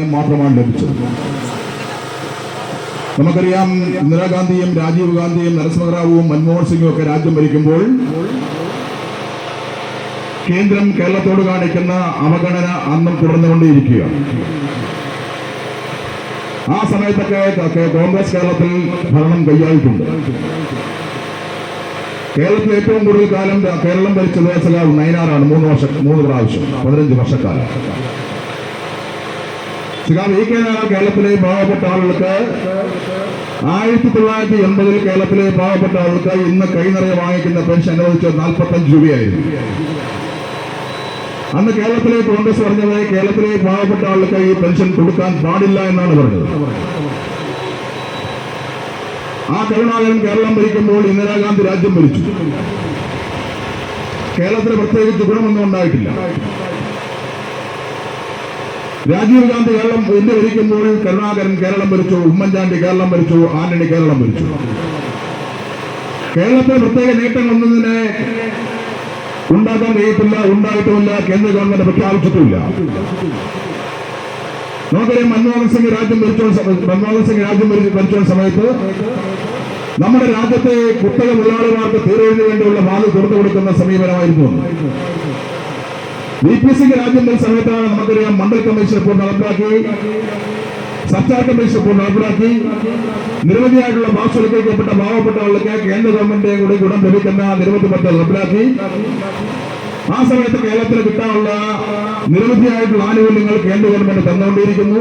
മാത്രമാണ് ലഭിച്ചത്. നമുക്കറിയാം, ഇന്ദിരാഗാന്ധിയും രാജീവ് ഗാന്ധിയും നരസിംഹറാവുവും മൻമോഹൻ സിംഗും ഒക്കെ രാജ്യം ഭരിക്കുമ്പോൾ കേന്ദ്രം കേരളത്തോട് കാണിക്കുന്ന അവഗണന അന്നും തുടർന്നുകൊണ്ടേയിരിക്കുകയാണ്. ആ സമയത്തൊക്കെ കോൺഗ്രസ് കേരളത്തിൽ ഭരണം കൈയാളിട്ടുണ്ട്. കേരളത്തിൽ ഏറ്റവും കൂടുതൽ കാലം കേരളം ഭരിച്ചത് സഖാവ് നയനാറാണ്. 3 പ്രാവശ്യം 15 വർഷക്കാലം. സഖാവ് എ കെ നായർ കേരളത്തിലെ പാവപ്പെട്ട ആളുകൾക്ക് 1980 കേരളത്തിലെ പാവപ്പെട്ട ആളുകൾക്ക് ഇന്ന് കൈനിറയെ വാങ്ങിക്കുന്ന പെൻഷൻ അനുവദിച്ചത് 45 രൂപയായിരുന്നു. അന്ന് കേരളത്തിലെ കോൺഗ്രസ് പറഞ്ഞത് കേരളത്തിലെ പാവപ്പെട്ട ആളുകൾക്ക് ഈ പെൻഷൻ കൊടുക്കാൻ പാടില്ല എന്നാണ് പറഞ്ഞത്. ആ കരുണാകരൻ കേരളം ഭരിക്കുമ്പോൾ ഇന്ദിരാഗാന്ധി രാജ്യം ഭരിച്ചു. കേരളത്തിന് പ്രത്യേകിച്ച് ഗുണമൊന്നും ഉണ്ടായിട്ടില്ല. രാജീവ് ഗാന്ധി ഇന്ത്യ ഭരിക്കുമ്പോൾ കരുണാകരൻ കേരളം ഭരിച്ചു, ഉമ്മൻചാണ്ടി കേരളം ഭരിച്ചു, ആന്റണി കേരളം ഭരിച്ചു. കേരളത്തിന് പ്രത്യേക നേട്ടങ്ങളൊന്നും തന്നെ ഉണ്ടാക്കാൻ കഴിയത്തില്ല, ഉണ്ടായിട്ടുമില്ല, കേന്ദ്ര ഗവൺമെന്റ് പ്രഖ്യാപിച്ചിട്ടുമില്ല. നമുക്കറിയാം, മൻമോഹൻ സിംഗ് രാജ്യം ഭരിച്ച സമയത്ത് നമ്മുടെ രാജ്യത്തെ കുത്തക മുതലാളിമാർക്ക് തീരുന്നതിന് വേണ്ടിയുള്ള വാതിൽ തുറന്നു കൊടുക്കുന്ന സമീപനമായിരുന്നു. വി പി സിംഗ് രാജ്യം ഭരിച്ച സമയത്താണ് നമുക്കറിയാം മണ്ഡൽ കമ്മീഷൻ റിപ്പോർട്ട് നടപ്പിലാക്കി, സർക്കാർ കമ്മീഷൻ റിപ്പോർട്ട് നടപ്പിലാക്കി, നിരവധിയായിട്ടുള്ള ഭാഷവൽക്കരിക്കപ്പെട്ട പാവപ്പെട്ട ആളുകൾക്ക് കേന്ദ്ര ഗവൺമെന്റിന്റെ കൂടി ഗുണം ലഭിക്കുന്ന നിരവധി പദ്ധതി നടപ്പിലാക്കി. ആ സമയത്ത് കേരളത്തിന് കിട്ടാനുള്ള നിരവധിയായിട്ടുള്ള ആനുകൂല്യങ്ങൾ കേന്ദ്ര ഗവൺമെന്റ് തന്നുകൊണ്ടിരിക്കുന്നു.